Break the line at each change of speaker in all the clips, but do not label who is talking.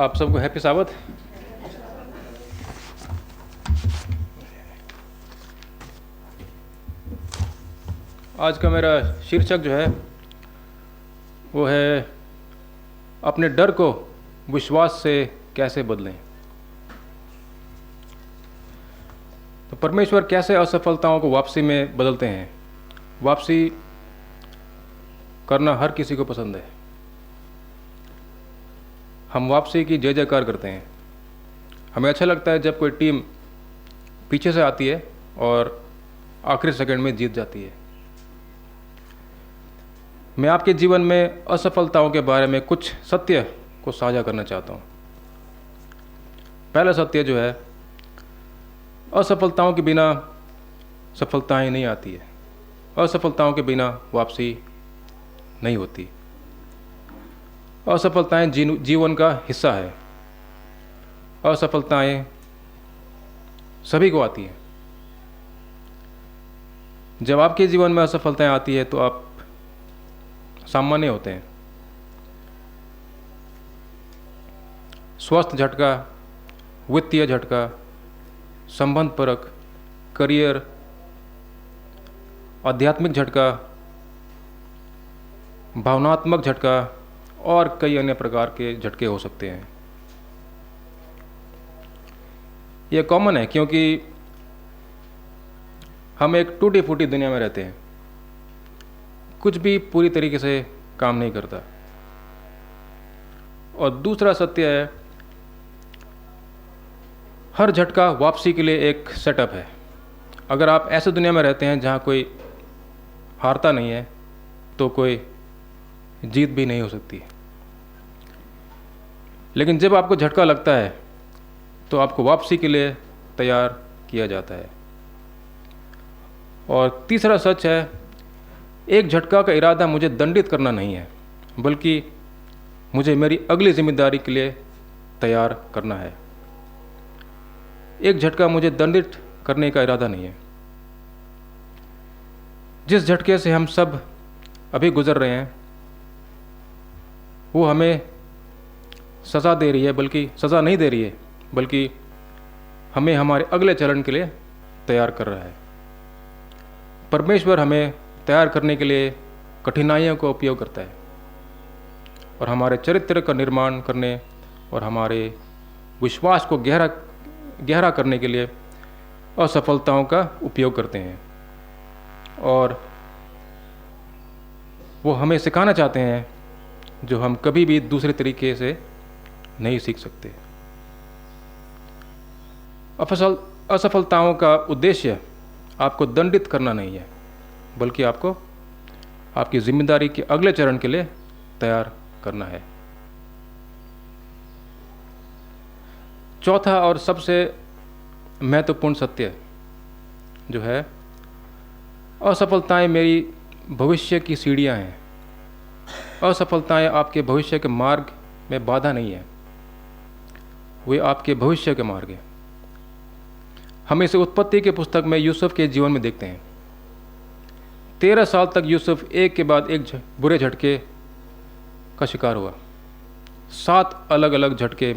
आप सबको हैप्पी साबत। आज का मेरा शीर्षक जो है वो है अपने डर को विश्वास से कैसे बदलें। तो परमेश्वर कैसे असफलताओं को वापसी में बदलते हैं। वापसी करना हर किसी को पसंद है। हम वापसी की जय जयकार करते हैं। हमें अच्छा लगता है जब कोई टीम पीछे से आती है और आखिरी सेकंड में जीत जाती है। मैं आपके जीवन में असफलताओं के बारे में कुछ सत्य को साझा करना चाहता हूँ। पहला सत्य जो है, असफलताओं के बिना सफलताएं नहीं आती है। असफलताओं के बिना वापसी नहीं होती। असफलताएं जीवन का हिस्सा है। असफलताएं सभी को आती हैं। जब आपके जीवन में असफलताएं आती है तो आप सामान्य होते हैं। स्वास्थ्य झटका, वित्तीय झटका, संबंध परक, करियर, आध्यात्मिक झटका, भावनात्मक झटका और कई अन्य प्रकार के झटके हो सकते हैं। यह कॉमन है क्योंकि हम एक टूटी फूटी दुनिया में रहते हैं। कुछ भी पूरी तरीके से काम नहीं करता। और दूसरा सत्य है, हर झटका वापसी के लिए एक सेटअप है। अगर आप ऐसे दुनिया में रहते हैं जहाँ कोई हारता नहीं है तो कोई जीत भी नहीं हो सकती। लेकिन जब आपको झटका लगता है तो आपको वापसी के लिए तैयार किया जाता है। और तीसरा सच है, एक झटका का इरादा मुझे दंडित करना नहीं है, बल्कि मुझे मेरी अगली जिम्मेदारी के लिए तैयार करना है। एक झटका मुझे दंडित करने का इरादा नहीं है। जिस झटके से हम सब अभी गुजर रहे हैं वो हमें सज़ा दे रही है, बल्कि सज़ा नहीं दे रही है, बल्कि हमें हमारे अगले चरण के लिए तैयार कर रहा है। परमेश्वर हमें तैयार करने के लिए कठिनाइयों का उपयोग करता है और हमारे चरित्र का निर्माण करने और हमारे विश्वास को गहरा करने के लिए असफलताओं का उपयोग करते हैं। और वो हमें सिखाना चाहते हैं जो हम कभी भी दूसरे तरीके से नहीं सीख सकते। असफलताओं का उद्देश्य आपको दंडित करना नहीं है, बल्कि आपको आपकी जिम्मेदारी के अगले चरण के लिए तैयार करना है। चौथा और सबसे महत्वपूर्ण सत्य जो है, असफलताएं मेरी भविष्य की सीढ़ियां हैं। असफलताएं आपके भविष्य के मार्ग में बाधा नहीं है, वे आपके भविष्य के मार्ग हैं। हम इसे उत्पत्ति के पुस्तक में यूसुफ के जीवन में देखते हैं। 13 साल तक यूसुफ एक के बाद एक बुरे झटके का शिकार हुआ। 7 अलग अलग झटके,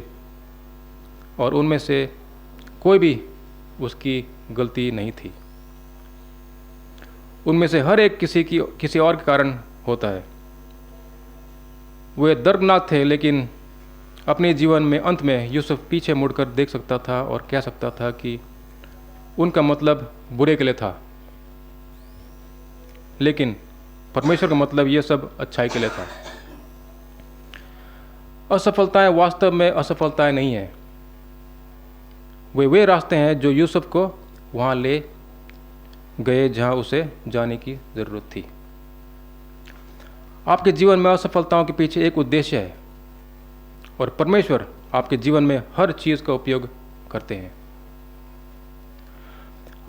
और उनमें से कोई भी उसकी गलती नहीं थी। उनमें से हर एक किसी और के कारण होता है। वे दर्दनाक थे, लेकिन अपने जीवन में अंत में यूसुफ पीछे मुड़कर देख सकता था और कह सकता था कि उनका मतलब बुरे के लिए था, लेकिन परमेश्वर का मतलब ये सब अच्छाई के लिए था। असफलताएं वास्तव में असफलताएं नहीं हैं। वे रास्ते हैं जो यूसुफ को वहाँ ले गए जहाँ उसे जाने की ज़रूरत थी। आपके जीवन में असफलताओं के पीछे एक उद्देश्य है और परमेश्वर आपके जीवन में हर चीज़ का उपयोग करते हैं।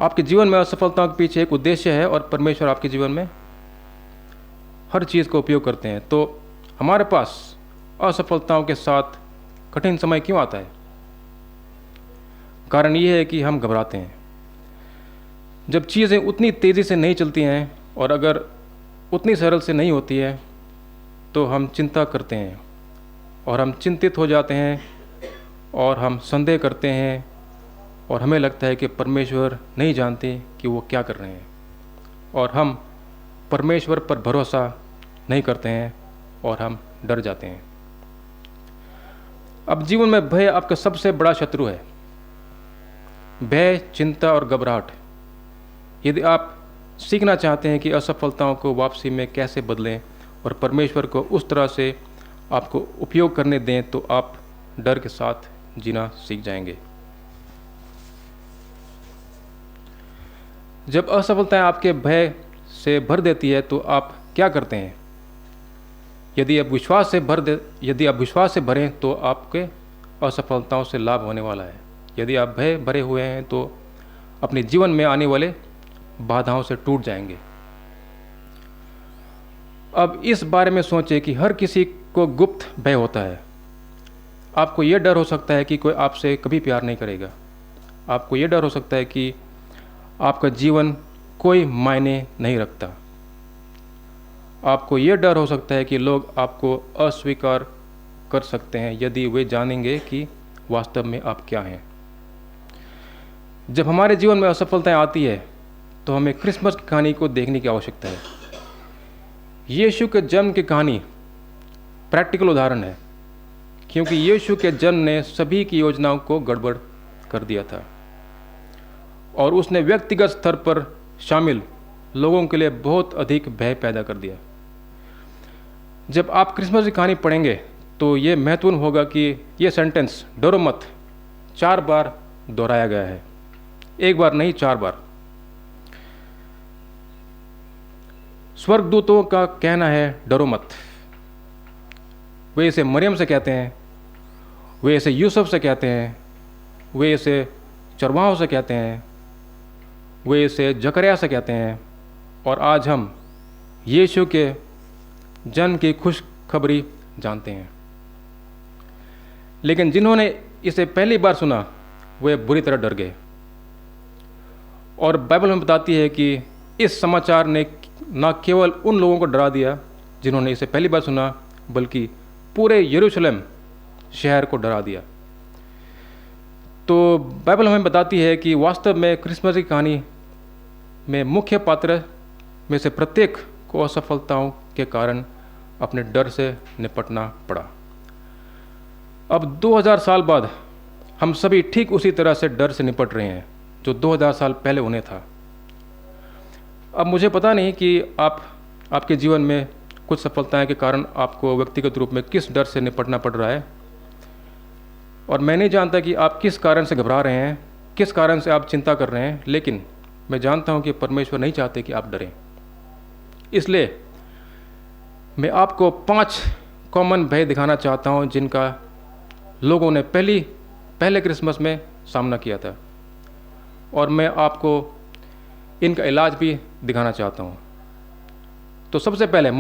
आपके जीवन में असफलताओं के पीछे एक उद्देश्य है और परमेश्वर आपके जीवन में हर चीज़ का उपयोग करते हैं। तो हमारे पास असफलताओं के साथ कठिन समय क्यों आता है? कारण ये है कि हम घबराते हैं। जब चीज़ें उतनी तेज़ी से नहीं चलती हैं और अगर उतनी सरल से नहीं होती है तो हम चिंता करते हैं और हम चिंतित हो जाते हैं और हम संदेह करते हैं और हमें लगता है कि परमेश्वर नहीं जानते कि वो क्या कर रहे हैं, और हम परमेश्वर पर भरोसा नहीं करते हैं और हम डर जाते हैं। अब जीवन में भय आपका सबसे बड़ा शत्रु है। भय, चिंता और घबराहट। यदि आप सीखना चाहते हैं कि असफलताओं को वापसी में कैसे बदलें और परमेश्वर को उस तरह से आपको उपयोग करने दें, तो आप डर के साथ जीना सीख जाएंगे। जब असफलताएं आपके भय से भर देती है तो आप क्या करते हैं? यदि आप विश्वास से भरें तो आपके असफलताओं से लाभ होने वाला है। यदि आप भय भरे हुए हैं तो अपने जीवन में आने वाले बाधाओं से टूट जाएंगे। अब इस बारे में सोचें कि हर किसी को गुप्त भय होता है। आपको यह डर हो सकता है कि कोई आपसे कभी प्यार नहीं करेगा। आपको यह डर हो सकता है कि आपका जीवन कोई मायने नहीं रखता। आपको यह डर हो सकता है कि लोग आपको अस्वीकार कर सकते हैं यदि वे जानेंगे कि वास्तव में आप क्या हैं। जब हमारे जीवन में असफलताएं आती है तो हमें क्रिसमस की कहानी को देखने की आवश्यकता है। यीशु के जन्म की कहानी प्रैक्टिकल उदाहरण है, क्योंकि यीशु के जन्म ने सभी की योजनाओं को गड़बड़ कर दिया था और उसने व्यक्तिगत स्तर पर शामिल लोगों के लिए बहुत अधिक भय पैदा कर दिया। जब आप क्रिसमस की कहानी पढ़ेंगे तो ये महत्वपूर्ण होगा कि ये सेंटेंस डरो मत 4 बार दोहराया गया है। 1 बार नहीं, 4 बार। स्वर्गदूतों का कहना है डरो मत। वे इसे मरियम से कहते हैं, वे इसे यूसुफ से कहते हैं, वे इसे चरवाहों से कहते हैं, वे इसे जकरिया से कहते हैं, और आज हम यीशु के जन्म की खुशखबरी जानते हैं। लेकिन जिन्होंने इसे पहली बार सुना वे बुरी तरह डर गए। और बाइबल में बताती है कि इस समाचार ने न केवल उन लोगों को डरा दिया जिन्होंने इसे पहली बार सुना, बल्कि पूरे यरूशलेम शहर को डरा दिया। तो बाइबल हमें बताती है कि वास्तव में क्रिसमस की कहानी में मुख्य पात्र में से प्रत्येक को असफलताओं के कारण अपने डर से निपटना पड़ा। अब 2000 साल बाद हम सभी ठीक उसी तरह से डर से निपट रहे हैं जो 2000 साल पहले उन्हें था। अब मुझे पता नहीं कि आपके जीवन में कुछ सफलताएं के कारण आपको व्यक्तिगत रूप में किस डर से निपटना पड़ रहा है, और मैं नहीं जानता कि आप किस कारण से घबरा रहे हैं, किस कारण से आप चिंता कर रहे हैं, लेकिन मैं जानता हूं कि परमेश्वर नहीं चाहते कि आप डरें। इसलिए मैं आपको 5 कॉमन भय दिखाना चाहता हूं जिनका लोगों ने पहले क्रिसमस में सामना किया था, और मैं आपको इनका इलाज भी दिखाना चाहता हूं। तो सबसे पहले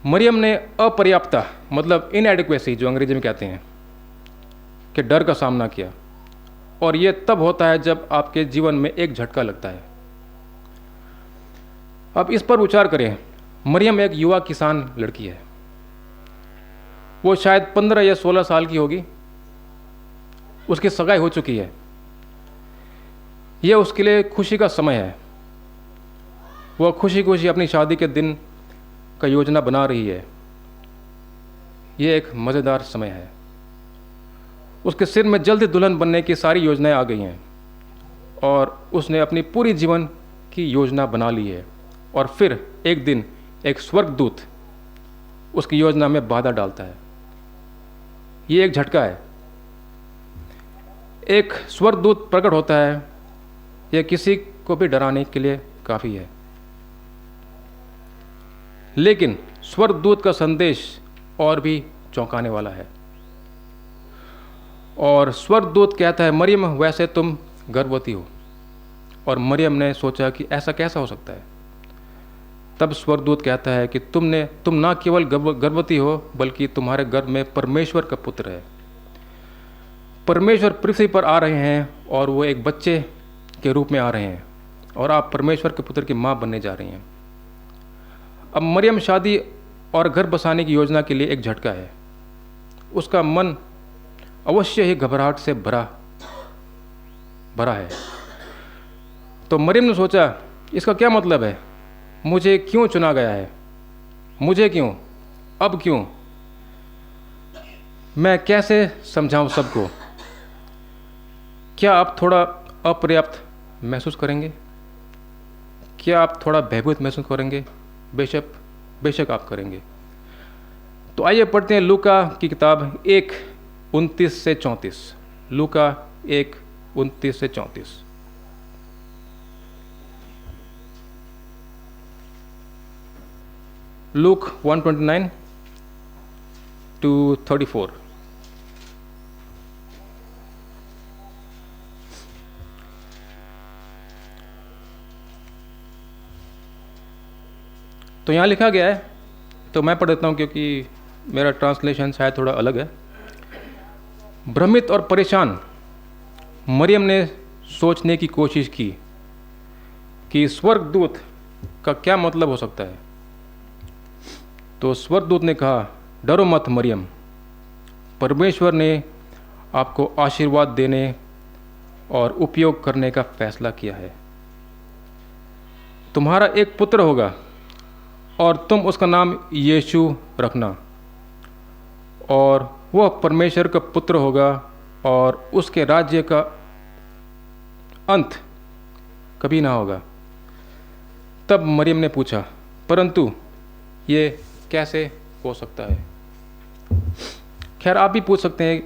मरियम ने अपर्याप्तता, मतलब इनएडिक्वेसी जो अंग्रेजी में कहते हैं, के डर का सामना किया। और यह तब होता है जब आपके जीवन में एक झटका लगता है। अब इस पर विचार करें। मरियम एक युवा किसान लड़की है। वो शायद 15 या 16 साल की होगी। उसकी सगाई हो चुकी है। यह उसके लिए खुशी का समय है। वह खुशी खुशी अपनी शादी के दिन का योजना बना रही है। यह एक मज़ेदार समय है। उसके सिर में जल्दी दुल्हन बनने की सारी योजनाएं आ गई हैं और उसने अपनी पूरी जीवन की योजना बना ली है। और फिर एक दिन एक स्वर्गदूत उसकी योजना में बाधा डालता है। ये एक झटका है। एक स्वर्गदूत प्रकट होता है, यह किसी को भी डराने के लिए काफ़ी है। लेकिन स्वर्गदूत का संदेश और भी चौंकाने वाला है। और स्वर्गदूत कहता है, मरियम वैसे तुम गर्भवती हो। और मरियम ने सोचा कि ऐसा कैसा हो सकता है। तब स्वर्गदूत कहता है कि तुम ना केवल गर्भवती हो, बल्कि तुम्हारे गर्भ में परमेश्वर का पुत्र है। परमेश्वर पृथ्वी पर आ रहे हैं और वो एक बच्चे के रूप में आ रहे हैं, और आप परमेश्वर के पुत्र की माँ बनने जा रही हैं। अब मरियम शादी और घर बसाने की योजना के लिए एक झटका है। उसका मन अवश्य ही घबराहट से भरा है। तो मरियम ने सोचा, इसका क्या मतलब है? मुझे क्यों चुना गया है? मुझे क्यों? अब क्यों? मैं कैसे समझाऊं सबको? क्या आप थोड़ा अपर्याप्त महसूस करेंगे? क्या आप थोड़ा भयभीत महसूस करेंगे? बेशक आप करेंगे। तो आइए पढ़ते हैं लूका की किताब 1:29 से 34। लूका 1:29 से 34। Look 1:29 to 34। तो यहाँ लिखा गया है, तो मैं पढ़ देता हूँ क्योंकि मेरा ट्रांसलेशन शायद थोड़ा अलग है। भ्रमित और परेशान मरियम ने सोचने की कोशिश की कि स्वर्गदूत का क्या मतलब हो सकता है। तो स्वर्गदूत ने कहा, डरो मत मरियम, परमेश्वर ने आपको आशीर्वाद देने और उपयोग करने का फैसला किया है। तुम्हारा एक पुत्र होगा और तुम उसका नाम यीशु रखना, और वह परमेश्वर का पुत्र होगा और उसके राज्य का अंत कभी ना होगा। तब मरियम ने पूछा, परंतु ये कैसे हो सकता है? खैर, आप भी पूछ सकते हैं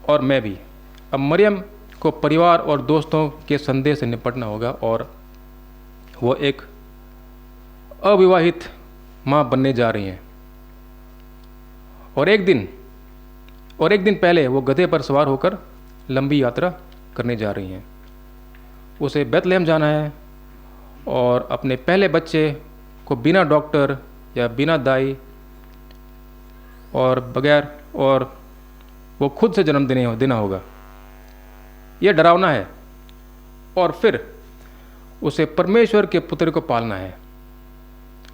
और मैं भी। अब मरियम को परिवार और दोस्तों के संदेह से निपटना होगा, और वो एक अविवाहित माँ बनने जा रही हैं। और एक दिन पहले वो गधे पर सवार होकर लंबी यात्रा करने जा रही हैं। उसे बेथलेहम जाना है और अपने पहले बच्चे को बिना डॉक्टर या बिना दाई और बगैर, और वो खुद से जन्म देना होगा। यह डरावना है। और फिर उसे परमेश्वर के पुत्र को पालना है।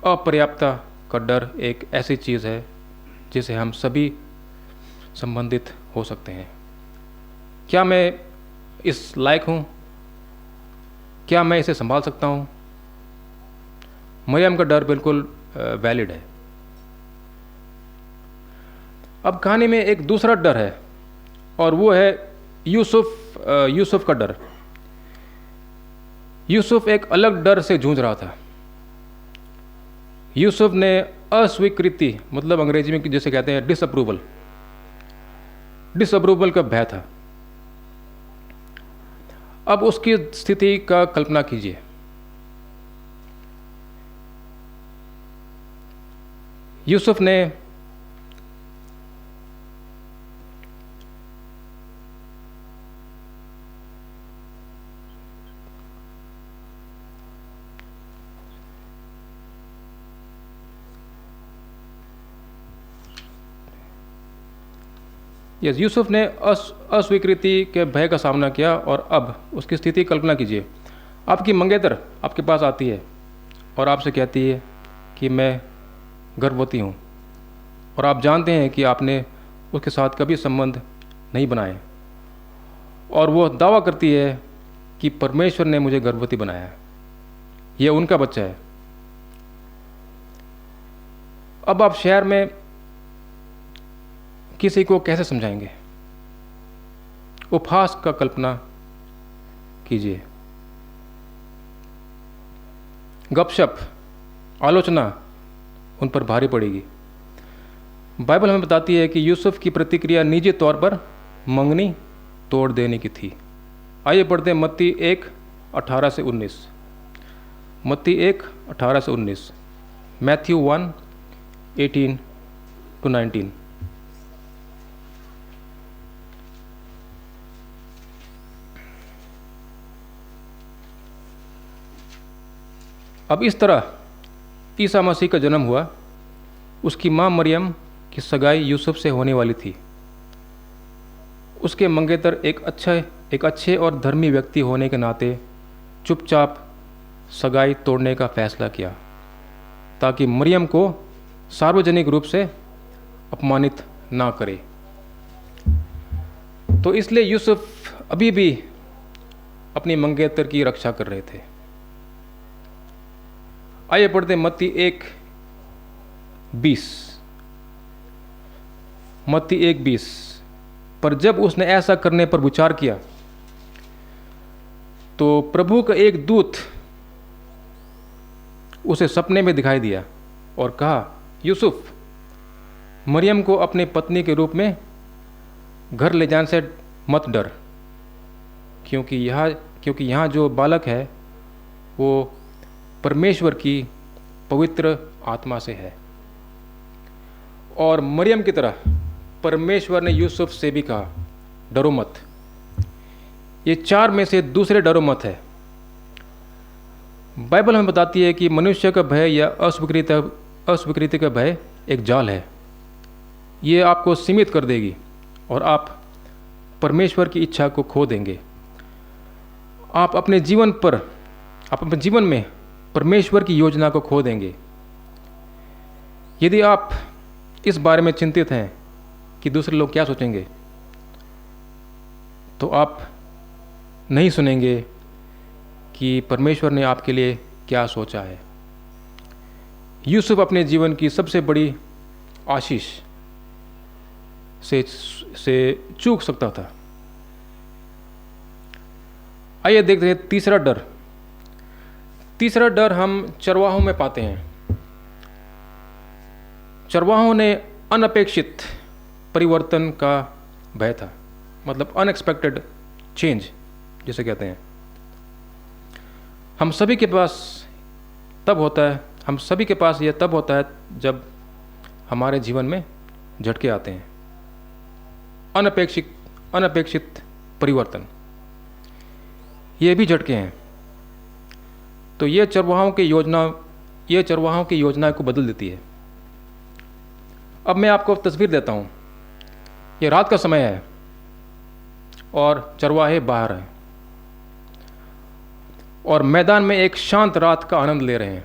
अपर्याप्तता का डर एक ऐसी चीज़ है जिसे हम सभी संबंधित हो सकते हैं। क्या मैं इस लायक हूँ? क्या मैं इसे संभाल सकता हूँ? मरियम का डर बिल्कुल वैलिड है। अब कहानी में एक दूसरा डर है, और वो है यूसुफ का डर। यूसुफ एक अलग डर से जूझ रहा था। यूसुफ ने अस्वीकृति, मतलब अंग्रेजी में जैसे कहते हैं डिसअप्रूवल का भय था। अब उसकी स्थिति का कल्पना कीजिए। यूसुफ ने यूसुफ ने अस्वीकृति के भय का सामना किया, और अब उसकी स्थिति कल्पना कीजिए। आपकी मंगेतर आपके पास आती है और आपसे कहती है कि मैं गर्भवती हूँ, और आप जानते हैं कि आपने उसके साथ कभी संबंध नहीं बनाए, और वो दावा करती है कि परमेश्वर ने मुझे गर्भवती बनाया है, यह उनका बच्चा है। अब आप शहर में किसी को कैसे समझाएंगे? उपहास का कल्पना कीजिए। गपशप, आलोचना उन पर भारी पड़ेगी। बाइबल हमें बताती है कि यूसुफ की प्रतिक्रिया निजी तौर पर मंगनी तोड़ देने की थी। आइए पढ़ते हैं मत्ती 1:18 से 19। मत्ती 1:18 से 19। Matthew 1:18 to 19। अब इस तरह ईसा मसीह का जन्म हुआ। उसकी माँ मरियम की सगाई यूसुफ से होने वाली थी। उसके मंगेतर एक अच्छे और धर्मी व्यक्ति होने के नाते चुपचाप सगाई तोड़ने का फैसला किया, ताकि मरियम को सार्वजनिक रूप से अपमानित ना करे। तो इसलिए यूसुफ अभी भी अपनी मंगेतर की रक्षा कर रहे थे। आइए पढ़ते मत्ती 1:20। मत्ती 1:20। पर जब उसने ऐसा करने पर विचार किया तो प्रभु का एक दूत उसे सपने में दिखाई दिया और कहा, यूसुफ, मरियम को अपनी पत्नी के रूप में घर ले जाने से मत डर, क्योंकि यहाँ जो बालक है वो परमेश्वर की पवित्र आत्मा से है। और मरियम की तरह परमेश्वर ने यूसुफ से भी कहा, डरो मत। ये 4 में से दूसरे डरो मत है। बाइबल हमें बताती है कि मनुष्य का भय या अस्वीकृति का भय एक जाल है। ये आपको सीमित कर देगी और आप परमेश्वर की इच्छा को खो देंगे। आप अपने जीवन में परमेश्वर की योजना को खो देंगे। यदि आप इस बारे में चिंतित हैं कि दूसरे लोग क्या सोचेंगे, तो आप नहीं सुनेंगे कि परमेश्वर ने आपके लिए क्या सोचा है। यूसुफ अपने जीवन की सबसे बड़ी आशीष से चूक सकता था। आइए देखते हैं तीसरा डर हम चरवाहों में पाते हैं। चरवाहों ने अनपेक्षित परिवर्तन का भय था, मतलब अनएक्सपेक्टेड चेंज जिसे कहते हैं। हम सभी के पास यह तब होता है जब हमारे जीवन में झटके आते हैं, अनपेक्षित परिवर्तन। ये भी झटके हैं। तो ये चरवाहों की योजना को बदल देती है। अब मैं आपको तस्वीर देता हूँ। ये रात का समय है और चरवाहे बाहर हैं और मैदान में एक शांत रात का आनंद ले रहे हैं।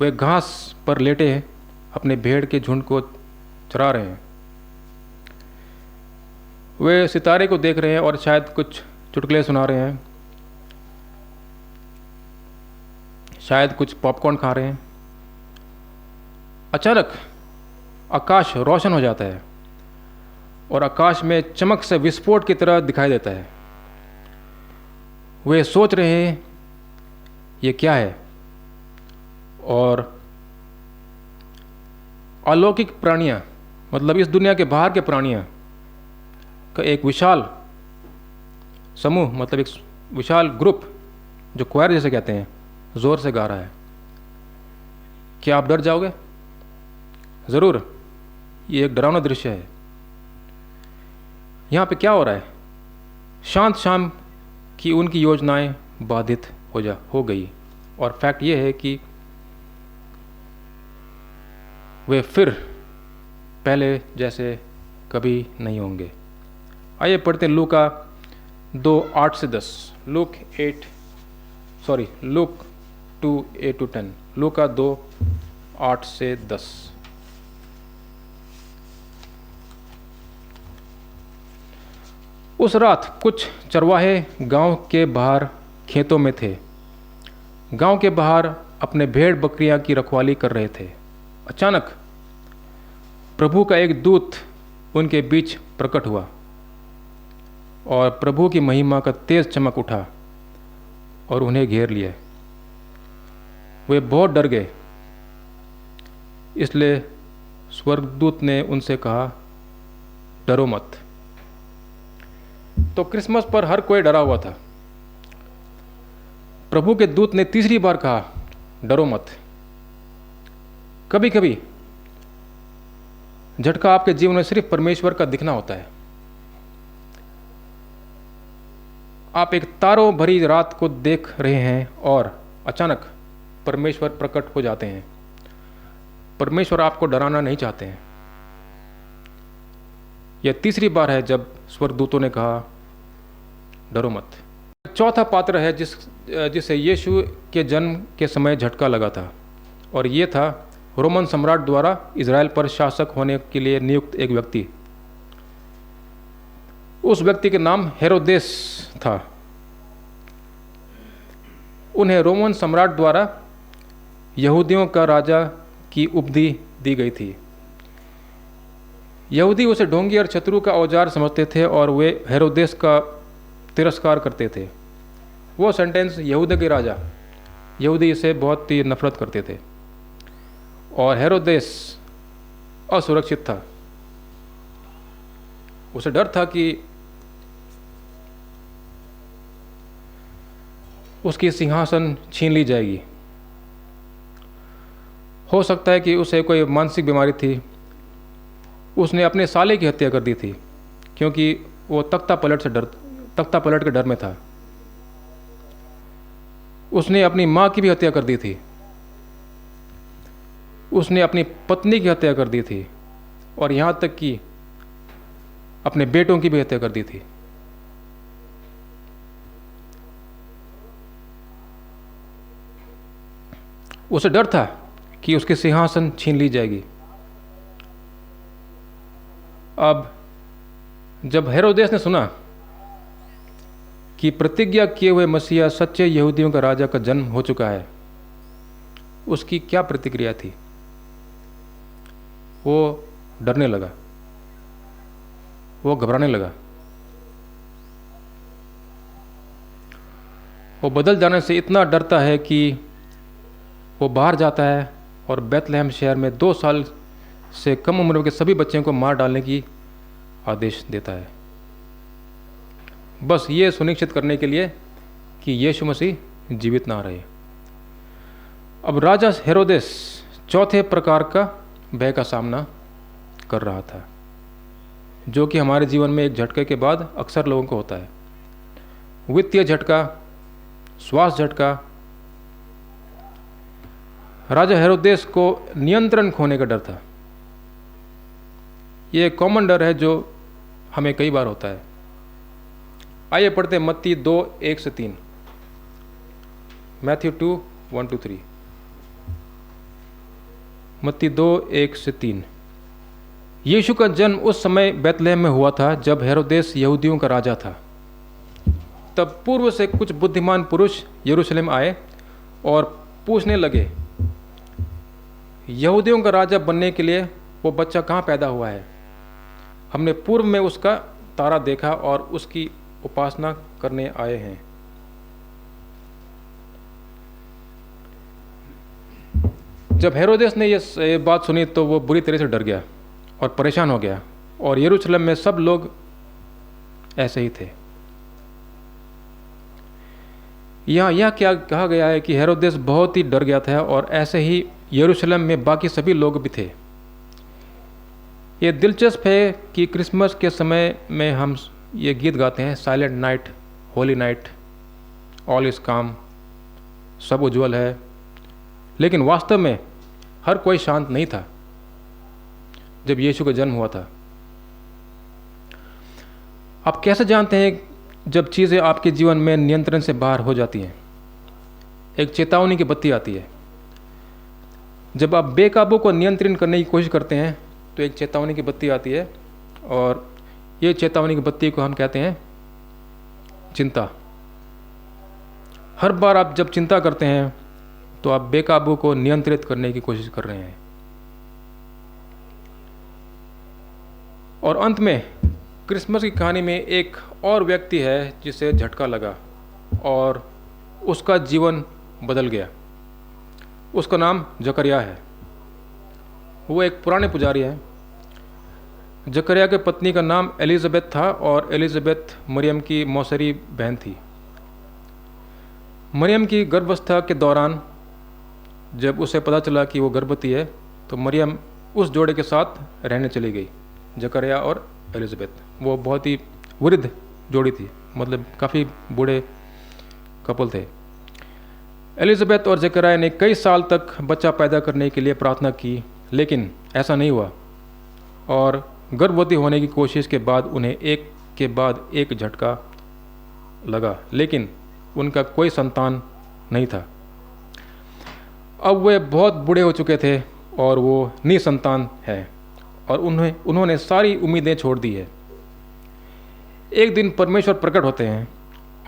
वे घास पर लेटे अपने भेड़ के झुंड को चरा रहे हैं। वे सितारे को देख रहे हैं और शायद कुछ चुटकुले सुना रहे हैं, शायद कुछ पॉपकॉर्न खा रहे हैं। अचानक आकाश रोशन हो जाता है और आकाश में चमक से विस्फोट की तरह दिखाई देता है। वे सोच रहे हैं ये क्या है, और अलौकिक प्राणियां, मतलब इस दुनिया के बाहर के प्राणियां का एक विशाल समूह, मतलब एक विशाल ग्रुप जो क्वायर जैसे कहते हैं, जोर से गा रहा है। क्या आप डर जाओगे? ज़रूर। ये एक डरावना दृश्य है। यहाँ पे क्या हो रहा है? शांत शाम की उनकी योजनाएं बाधित हो गई, और फैक्ट ये है कि वे फिर पहले जैसे कभी नहीं होंगे। आइए पढ़ते हैं लूका 2:8-10। लूक 2:8-10। लूका 2:8-10। उस रात कुछ चरवाहे गांव के बाहर खेतों में थे। गांव के बाहर अपने भेड़ बकरियां की रखवाली कर रहे थे। अचानक प्रभु का एक दूत उनके बीच प्रकट हुआ और प्रभु की महिमा का तेज चमक उठा और उन्हें घेर लिया। वे बहुत डर गए। इसलिए स्वर्गदूत ने उनसे कहा, डरो मत। तो क्रिसमस पर हर कोई डरा हुआ था। प्रभु के दूत ने तीसरी बार कहा, डरो मत। कभी कभी झटका आपके जीवन में सिर्फ परमेश्वर का दिखना होता है। आप एक तारों भरी रात को देख रहे हैं और अचानक परमेश्वर प्रकट हो जाते हैं। परमेश्वर आपको डराना नहीं चाहते हैं। यह तीसरी बार है जब स्वर्गदूतों ने कहा, डरो मत। चौथा पात्र है जिसे यीशु के जन्म के समय झटका लगा था, और ये था रोमन सम्राट द्वारा इजराइल पर शासक होने के लिए नियुक्त एक व्यक्ति। उस व्यक्ति के नाम हेरोदेस था। उन्हें रोमन सम्राट द्वारा यहूदियों का राजा की उपाधि दी गई थी। यहूदी उसे ढोंगी और शत्रु का औजार समझते थे और वे हेरोदेस का तिरस्कार करते थे। वो सेंटेंस यहूदा के राजा, यहूदी इसे बहुत ही नफरत करते थे और हेरोदेस असुरक्षित था। उसे डर था कि उसकी सिंहासन छीन ली जाएगी। हो सकता है कि उसे कोई मानसिक बीमारी थी। उसने अपने साले की हत्या कर दी थी क्योंकि वो तख्ता पलट के डर में था। उसने अपनी माँ की भी हत्या कर दी थी। उसने अपनी पत्नी की हत्या कर दी थी और यहाँ तक कि अपने बेटों की भी हत्या कर दी थी। उसे डर था कि उसके सिंहासन छीन ली जाएगी। अब जब हेरोदेस ने सुना कि प्रतिज्ञा किए हुए मसीहा सच्चे यहूदियों का राजा का जन्म हो चुका है, उसकी क्या प्रतिक्रिया थी? वो डरने लगा, वो घबराने लगा। वो बदल जाने से इतना डरता है कि वो बाहर जाता है और बैतलहम शहर में 2 साल से कम उम्र के सभी बच्चों को मार डालने की आदेश देता है, बस ये सुनिश्चित करने के लिए कि यीशु मसीह जीवित ना रहे। अब राजा हेरोदेस चौथे प्रकार का भय का सामना कर रहा था, जो कि हमारे जीवन में एक झटके के बाद अक्सर लोगों को होता है। वित्तीय झटका, श्वास झटका। राजा हेरोदेस को नियंत्रण खोने का डर था। ये एक कॉमन डर है जो हमें कई बार होता है। आइए पढ़ते हैं मत्ती 2:1-3। मैथ्यू 2:1-3। मत्ती 2:1-3। यीशु का जन्म उस समय बैतलहम में हुआ था जब हेरोदेस यहूदियों का राजा था। तब पूर्व से कुछ बुद्धिमान पुरुष यरूशलेम आए और पूछने लगे, यहूदियों का राजा बनने के लिए वो बच्चा कहाँ पैदा हुआ है? हमने पूर्व में उसका तारा देखा और उसकी उपासना करने आए हैं। जब हेरोदेस ने ये बात सुनी तो वो बुरी तरह से डर गया और परेशान हो गया, और यरूशलेम में सब लोग ऐसे ही थे। यहाँ यह क्या कहा गया है कि हेरोदेस बहुत ही डर गया था और ऐसे ही यरूशलेम में बाकी सभी लोग भी थे। ये दिलचस्प है कि क्रिसमस के समय में हम ये गीत गाते हैं, silent night, Holi night, all is काम, सब उज्जवल है, लेकिन वास्तव में हर कोई शांत नहीं था जब यीशु का जन्म हुआ था। आप कैसे जानते हैं जब चीज़ें आपके जीवन में नियंत्रण से बाहर हो जाती हैं? एक चेतावनी की बत्ती आती है। जब आप बेकाबू को नियंत्रित करने की कोशिश करते हैं तो एक चेतावनी की बत्ती आती है, और ये चेतावनी की बत्ती को हम कहते हैं चिंता। हर बार आप जब चिंता करते हैं तो आप बेकाबू को नियंत्रित करने की कोशिश कर रहे हैं। और अंत में क्रिसमस की कहानी में एक और व्यक्ति है जिसे झटका लगा और उसका जीवन बदल गया। उसका नाम जकरिया है। वो एक पुराने पुजारी हैं। जकरिया के पत्नी का नाम एलिज़ाबेथ था और एलिज़ाबेथ मरियम की मौसेरी बहन थी। मरियम की गर्भावस्था के दौरान जब उसे पता चला कि वो गर्भवती है तो मरियम उस जोड़े के साथ रहने चली गई, जकरिया और एलिज़ाबेथ। वो बहुत ही वृद्ध जोड़ी थी, मतलब काफ़ी बूढ़े कपल थे। एलिज़ाबेथ और जकरिया ने कई साल तक बच्चा पैदा करने के लिए प्रार्थना की, लेकिन ऐसा नहीं हुआ, और गर्भवती होने की कोशिश के बाद उन्हें एक के बाद एक झटका लगा, लेकिन उनका कोई संतान नहीं था। अब वे बहुत बूढ़े हो चुके थे और वो निसंतान है, और उन्होंने सारी उम्मीदें छोड़ दी है। एक दिन परमेश्वर प्रकट होते हैं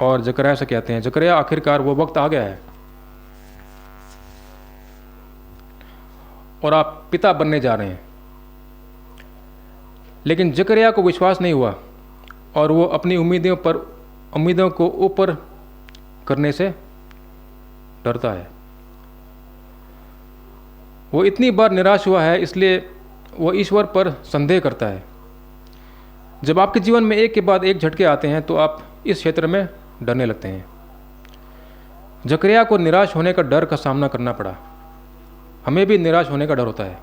और जकरयाह से कहते हैं, जकरयाह आखिरकार वो वक्त आ गया है और आप पिता बनने जा रहे हैं। लेकिन जकरयाह को विश्वास नहीं हुआ और वो अपनी उम्मीदों को ऊपर करने से डरता है। वो इतनी बार निराश हुआ है, इसलिए वो ईश्वर पर संदेह करता है। जब आपके जीवन में एक के बाद एक झटके आते हैं तो आप इस क्षेत्र में डरने लगते हैं। जकरयाह को निराश होने का डर का सामना करना पड़ा। हमें भी निराश होने का डर होता है।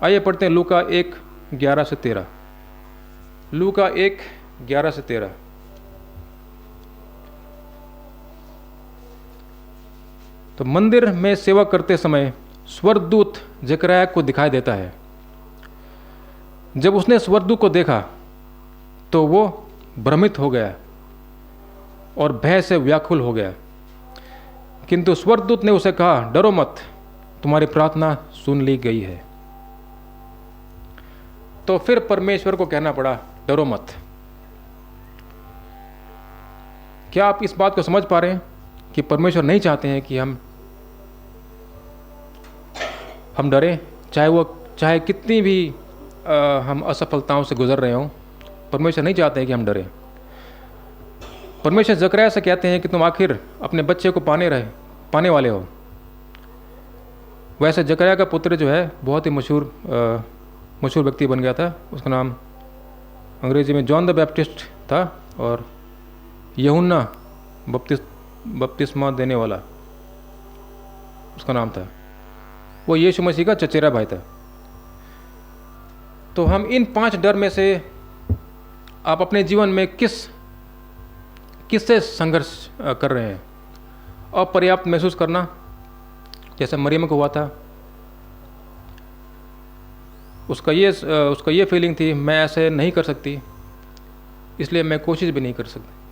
आइए पढ़ते हैं लूका 1:11-13। लूका 1:11-13। तो मंदिर में सेवा करते समय स्वर्गदूत जकरयाह को दिखाई देता है। जब उसने स्वर्गदूत को देखा तो वो भ्रमित हो गया और भय से व्याकुल हो गया। किंतु स्वर्गदूत ने उसे कहा, डरो मत, तुम्हारी प्रार्थना सुन ली गई है। तो फिर परमेश्वर को कहना पड़ा, डरो मत। क्या आप इस बात को समझ पा रहे हैं कि परमेश्वर नहीं चाहते हैं कि हम डरें, चाहे कितनी भी हम असफलताओं से गुजर रहे हों। परमेश्वर नहीं चाहते हैं कि हम डरें। परमेश्वर जकरयाह से कहते हैं कि तुम आखिर अपने बच्चे को पाने वाले हो। वैसे जकरयाह का पुत्र जो है बहुत ही मशहूर व्यक्ति बन गया था। उसका नाम अंग्रेजी में जॉन द बैप्टिस्ट था और यूहन्ना बपतिस्मा देने वाला उसका नाम था। वो यीशु मसीह का चचेरा भाई था। तो हम इन 5 डर में से आप अपने जीवन में किससे संघर्ष कर रहे हैं? अपर्याप्त महसूस करना, जैसे मरियम को हुआ था। उसका ये फीलिंग थी, मैं ऐसे नहीं कर सकती, इसलिए मैं कोशिश भी नहीं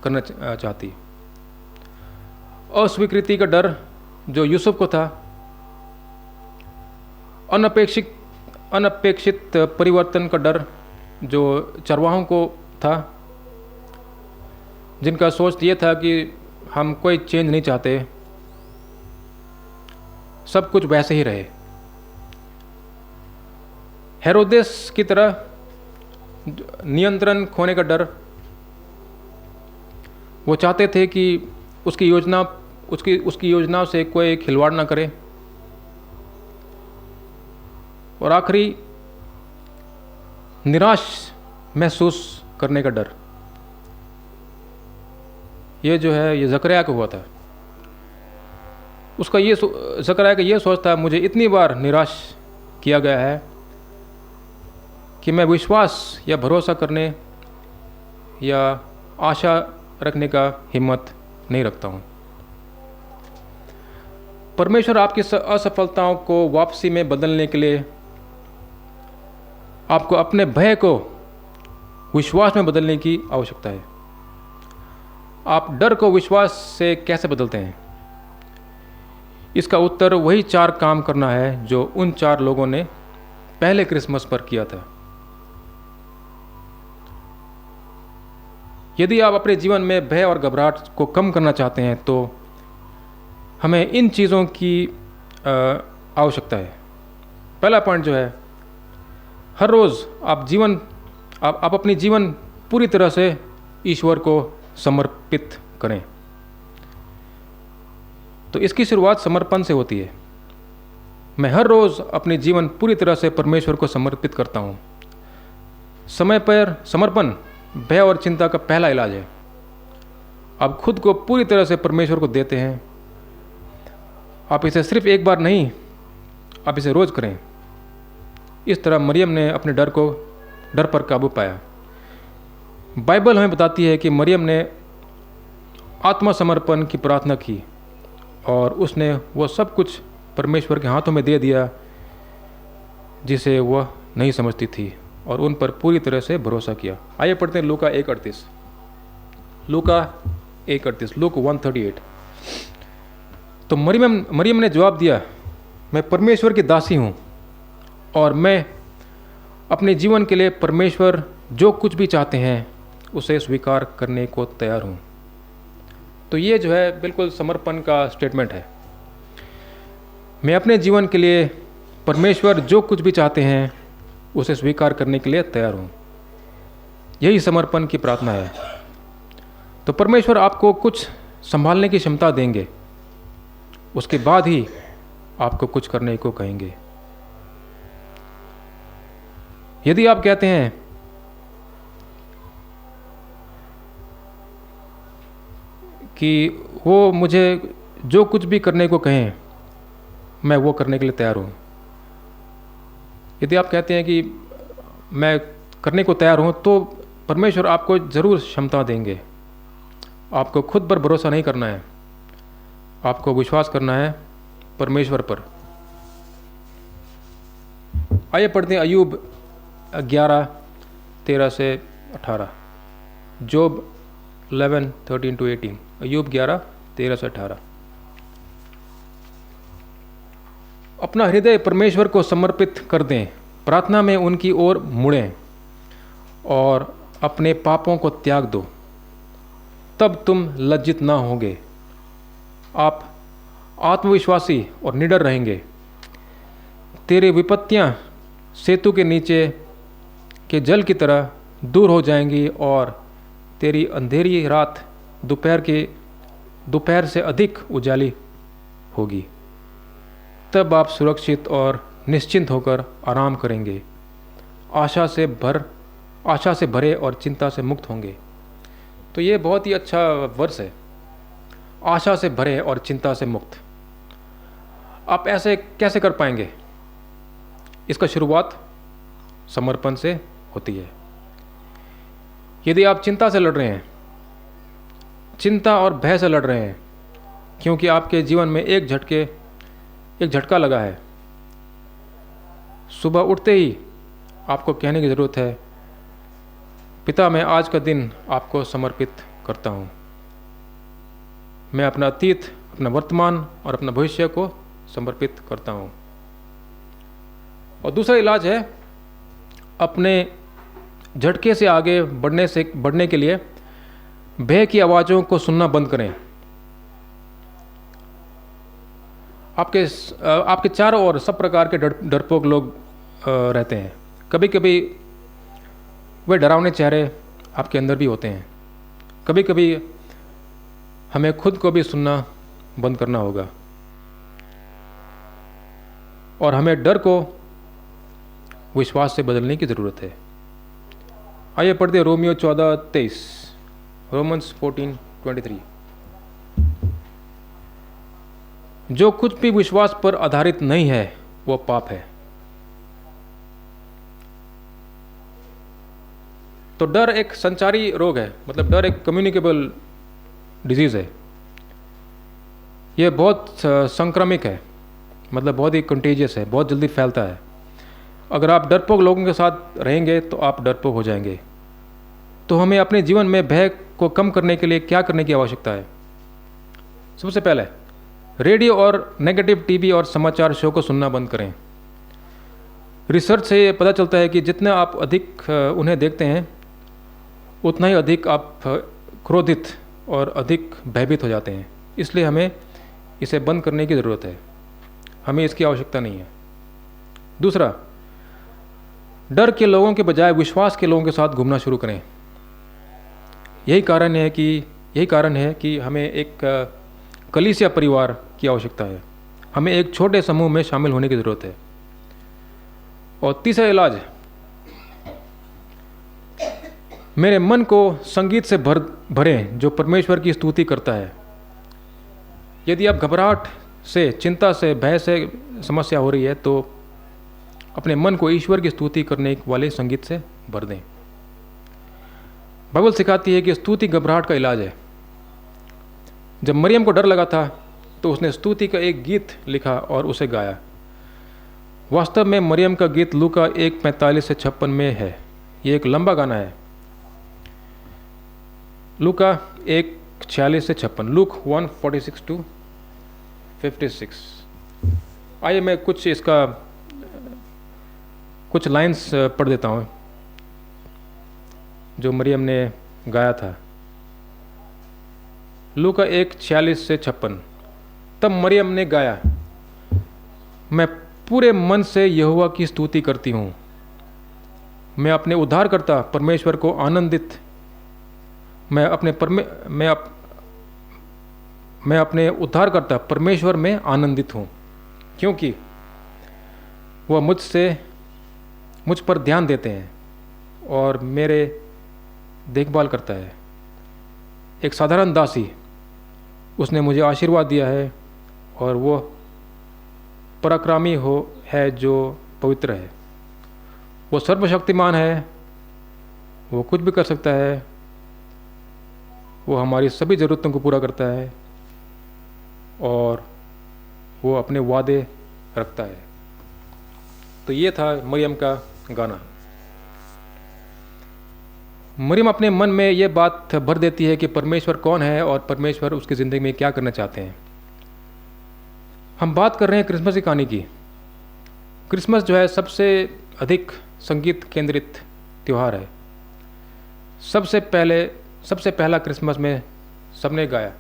करना चाहती। अस्वीकृति का डर जो यूसुफ को था। अनपेक्षित परिवर्तन का डर जो चरवाहों को था, जिनका सोच ये था कि हम कोई चेंज नहीं चाहते, सब कुछ वैसे ही रहे। हेरोदेस की तरह नियंत्रण खोने का डर। वो चाहते थे कि उसकी योजनाओं से कोई खिलवाड़ ना करे। और आखिरी, निराश महसूस करने का डर। ये जो है ये जकरयाह को हुआ था। जकरयाह का ये सोच था, मुझे इतनी बार निराश किया गया है कि मैं विश्वास या भरोसा करने या आशा रखने का हिम्मत नहीं रखता हूँ। परमेश्वर आपकी असफलताओं को वापसी में बदलने के लिए आपको अपने भय को विश्वास में बदलने की आवश्यकता है। आप डर को विश्वास से कैसे बदलते हैं? इसका उत्तर वही 4 काम करना है जो उन 4 लोगों ने पहले क्रिसमस पर किया था। यदि आप अपने जीवन में भय और घबराहट को कम करना चाहते हैं तो हमें इन चीज़ों की आवश्यकता है। पहला पॉइंट जो है, हर रोज़ आप अपनी जीवन पूरी तरह से ईश्वर को समर्पित करें। तो इसकी शुरुआत समर्पण से होती है। मैं हर रोज़ अपनी जीवन पूरी तरह से परमेश्वर को समर्पित करता हूँ। समय पर समर्पण भय और चिंता का पहला इलाज है। आप खुद को पूरी तरह से परमेश्वर को देते हैं। आप इसे सिर्फ एक बार नहीं, आप इसे रोज़ करें। इस तरह मरियम ने अपने डर पर काबू पाया। बाइबल हमें बताती है कि मरियम ने आत्मसमर्पण की प्रार्थना की और उसने वो सब कुछ परमेश्वर के हाथों में दे दिया जिसे वह नहीं समझती थी और उन पर पूरी तरह से भरोसा किया। आइए पढ़ते हैं लूका 1:38। लूका 1:38, लूक 1:38। तो मरियम ने जवाब दिया, मैं परमेश्वर की दासी हूँ और मैं अपने जीवन के लिए परमेश्वर जो कुछ भी चाहते हैं उसे स्वीकार करने को तैयार हूँ। तो ये जो है बिल्कुल समर्पण का स्टेटमेंट है। मैं अपने जीवन के लिए परमेश्वर जो कुछ भी चाहते हैं उसे स्वीकार करने के लिए तैयार हूँ। यही समर्पण की प्रार्थना है। तो परमेश्वर आपको कुछ संभालने की क्षमता देंगे, उसके बाद ही आपको कुछ करने को कहेंगे। यदि आप कहते हैं कि वो मुझे जो कुछ भी करने को कहें मैं वो करने के लिए तैयार हूँ, यदि आप कहते हैं कि मैं करने को तैयार हूँ, तो परमेश्वर आपको ज़रूर क्षमता देंगे। आपको खुद पर भरोसा नहीं करना है, आपको विश्वास करना है परमेश्वर पर। आइए पढ़ते हैं अय्यूब 11:13 से 18, जोब 11:13-18, अय्यूब 11:13 से 18। अपना हृदय परमेश्वर को समर्पित कर दें, प्रार्थना में उनकी ओर मुड़ें और अपने पापों को त्याग दो, तब तुम लज्जित ना होगे। आप आत्मविश्वासी और निडर रहेंगे। तेरी विपत्तियां सेतु के नीचे के जल की तरह दूर हो जाएंगी और तेरी अंधेरी रात दोपहर से अधिक उजाली होगी। तब आप सुरक्षित और निश्चिंत होकर आराम करेंगे, आशा से भरे और चिंता से मुक्त होंगे। तो ये बहुत ही अच्छा वर्स है, आशा से भरे और चिंता से मुक्त। आप ऐसे कैसे कर पाएंगे? इसका शुरुआत समर्पण से होती है। यदि आप चिंता से लड़ रहे हैं, चिंता और भय से लड़ रहे हैं, क्योंकि आपके जीवन में एक झटका लगा है, सुबह उठते ही आपको कहने की ज़रूरत है, पिता मैं आज का दिन आपको समर्पित करता हूँ। मैं अपना अतीत, अपना वर्तमान और अपना भविष्य को समर्पित करता हूँ। और दूसरा इलाज है, अपने झटके से आगे बढ़ने के लिए भय की आवाज़ों को सुनना बंद करें। आपके चारों ओर सब प्रकार के डरपोक लोग रहते हैं। कभी कभी वे डरावने चेहरे आपके अंदर भी होते हैं। कभी कभी हमें खुद को भी सुनना बंद करना होगा और हमें डर को विश्वास से बदलने की ज़रूरत है। आइए पढ़ते हैं रोमियो 14:23, रोमन्स 14:23। जो कुछ भी विश्वास पर आधारित नहीं है वो पाप है। तो डर एक संचारी रोग है, मतलब डर एक कम्युनिकेबल डिजीज़ है। ये बहुत संक्रामक है, मतलब बहुत ही कंटेजियस है, बहुत जल्दी फैलता है। अगर आप डरपोक लोगों के साथ रहेंगे तो आप डरपोक हो जाएंगे। तो हमें अपने जीवन में भय को कम करने के लिए क्या करने की आवश्यकता है? सबसे पहले रेडियो और नेगेटिव टीवी और समाचार शो को सुनना बंद करें। रिसर्च से ये पता चलता है कि जितना आप अधिक उन्हें देखते हैं उतना ही अधिक आप क्रोधित और अधिक भयभीत हो जाते हैं। इसलिए हमें इसे बंद करने की ज़रूरत है, हमें इसकी आवश्यकता नहीं है। दूसरा, डर के लोगों के बजाय विश्वास के लोगों के साथ घूमना शुरू करें। यही कारण है कि हमें एक कलीसिया परिवार की आवश्यकता है। हमें एक छोटे समूह में शामिल होने की ज़रूरत है। और तीसरा इलाज, मेरे मन को संगीत से भरें जो परमेश्वर की स्तुति करता है। यदि आप घबराहट से, चिंता से, भय से समस्या हो रही है तो अपने मन को ईश्वर की स्तुति करने वाले संगीत से भर दें। बाइबल सिखाती है कि स्तुति घबराहट का इलाज है। जब मरियम को डर लगा था तो उसने स्तुति का एक गीत लिखा और उसे गाया। वास्तव में मरियम का गीत लूका 1:45 से 56 में है। ये एक लंबा गाना है। लूका 1:46 से 56, लूक 1:46 to 56। आइए मैं कुछ लाइंस पढ़ देता हूँ जो मरियम ने गाया था। लूका 1:46 से 56। तब मरियम ने गाया, मैं पूरे मन से यहोवा की स्तुति करती हूँ। मैं अपने उद्धारकर्ता परमेश्वर को आनंदित मैं अपने उद्धारकर्ता परमेश्वर में आनंदित हूँ, क्योंकि वह मुझ पर ध्यान देते हैं और मेरे देखभाल करता है। एक साधारण दासी, उसने मुझे आशीर्वाद दिया है और वह पराक्रमी है जो पवित्र है। वो सर्वशक्तिमान है, वो कुछ भी कर सकता है, वो हमारी सभी ज़रूरतों को पूरा करता है और वो अपने वादे रखता है। तो ये था मरियम का गाना। मरियम अपने मन में ये बात भर देती है कि परमेश्वर कौन है और परमेश्वर उसकी ज़िंदगी में क्या करना चाहते हैं। हम बात कर रहे हैं क्रिसमस की कहानी की। क्रिसमस जो है सबसे अधिक संगीत केंद्रित त्यौहार है। सबसे पहला क्रिसमस में सबने गाया।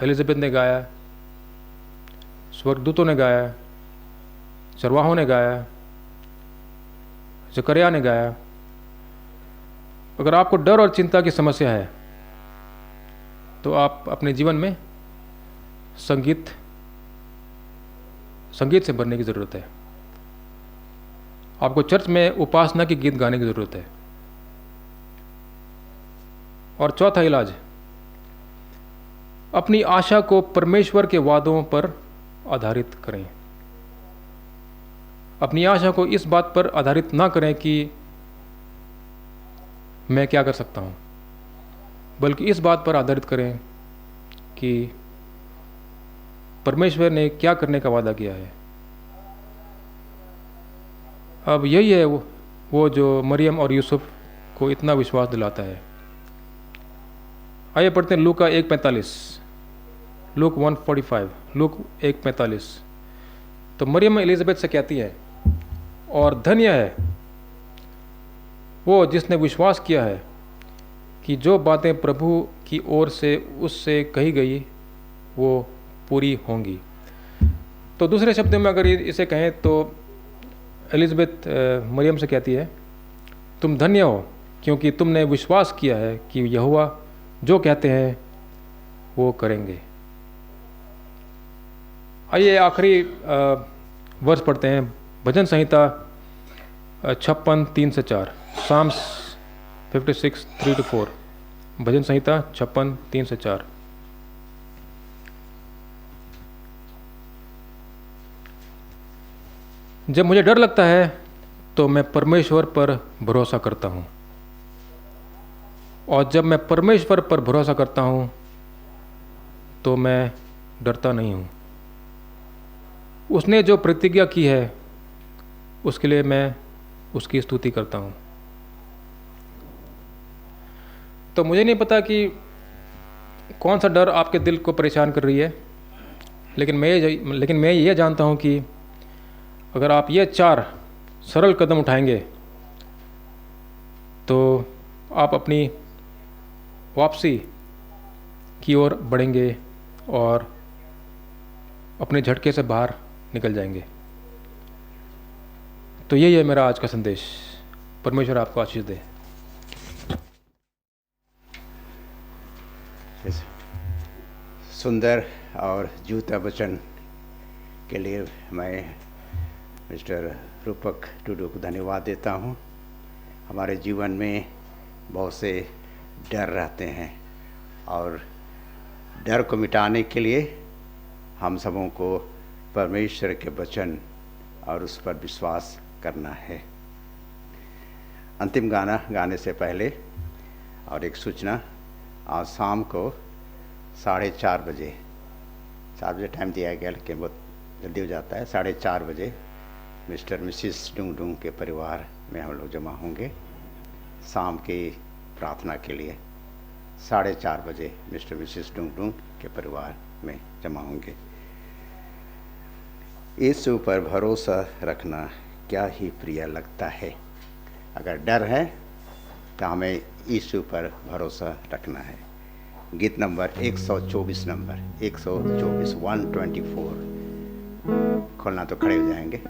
एलिजाबेथ ने गाया, स्वर्गदूतों ने गाया, चरवाहों ने गाया, जकरिया ने गाया। अगर आपको डर और चिंता की समस्या है तो आप अपने जीवन में संगीत से भरने की ज़रूरत है। आपको चर्च में उपासना के गीत गाने की ज़रूरत है। और चौथा इलाज, अपनी आशा को परमेश्वर के वादों पर आधारित करें। अपनी आशा को इस बात पर आधारित ना करें कि मैं क्या कर सकता हूं, बल्कि इस बात पर आधारित करें कि परमेश्वर ने क्या करने का वादा किया है। अब यही है वो जो मरियम और यूसुफ को इतना विश्वास दिलाता है। आइए पढ़ते हैं लूका 1:45, लूक 1:45, लूक 1:45। तो मरियम एलिजाबेथ से कहती है, और धन्य है वो जिसने विश्वास किया है कि जो बातें प्रभु की ओर से उससे कही गई वो पूरी होंगी। तो दूसरे शब्दों में अगर इसे कहें तो एलिजाबेथ मरियम से कहती है, तुम धन्य हो क्योंकि तुमने विश्वास किया है कि यहोवा जो कहते हैं वो करेंगे। आइए आखिरी वर्ष पढ़ते हैं, भजन संहिता 56:3-4, साम्स 56:3-4, भजन संहिता 56:3-4। जब मुझे डर लगता है तो मैं परमेश्वर पर भरोसा करता हूँ, और जब मैं परमेश्वर पर भरोसा करता हूँ तो मैं डरता नहीं हूँ। उसने जो प्रतिज्ञा की है उसके लिए मैं उसकी स्तुति करता हूँ। तो मुझे नहीं पता कि कौन सा डर आपके दिल को परेशान कर रही है, लेकिन मैं ये जानता हूँ कि अगर आप ये 4 सरल कदम उठाएंगे तो आप अपनी वापसी की ओर बढ़ेंगे और अपने झटके से बाहर निकल जाएंगे। तो यही है मेरा आज का संदेश। परमेश्वर आपको आशीष दे।
सुंदर और जूता वचन के लिए मैं मिस्टर रूपक टुडू को धन्यवाद देता हूँ। हमारे जीवन में बहुत से डर रहते हैं और डर को मिटाने के लिए हम सबों को परमेश्वर के वचन और उस पर विश्वास करना है। अंतिम गाना गाने से पहले और एक सूचना, आज शाम को 4:30 बजे, 4 बजे टाइम दिया गया लेकिन बहुत जल्दी हो जाता है, 4:30 बजे मिस्टर मिसिस डूंग डूंग के परिवार में हम लोग जमा होंगे शाम की प्रार्थना के लिए। 4:30 बजे मिस्टर मिसिस डूंग डूंग के परिवार में जमा होंगे। यीशु पर भरोसा रखना क्या ही प्रिय लगता है। अगर डर है तो हमें यीशु पर भरोसा रखना है। गीत नंबर 124 नंबर 124 124 खोलना तो खड़े हो जाएंगे।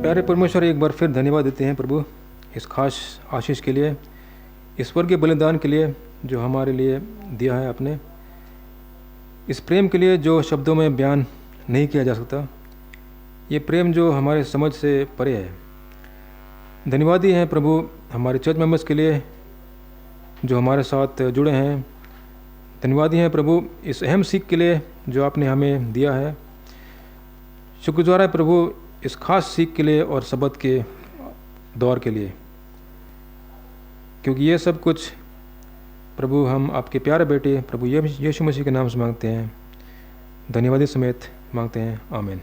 प्यारे परमेश्वर, एक बार फिर धन्यवाद देते हैं प्रभु इस खास आशीष के लिए, ईश्वर के बलिदान के लिए जो हमारे लिए दिया है आपने, इस प्रेम के लिए जो शब्दों में बयान नहीं किया जा सकता, ये प्रेम जो हमारे समझ से परे है। धन्यवादी हैं प्रभु हमारे चर्च मेंबर्स के लिए जो हमारे साथ जुड़े हैं। धन्यवादी हैं प्रभु इस अहम सीख के लिए जो आपने हमें दिया है। शुक्रगुजार है प्रभु इस खास सीख के लिए और सबत के दौर के लिए, क्योंकि ये सब कुछ प्रभु हम आपके प्यारे बेटे प्रभु यीशु मसीह के नाम से मांगते हैं, धन्यवादी समेत मांगते हैं। आमीन।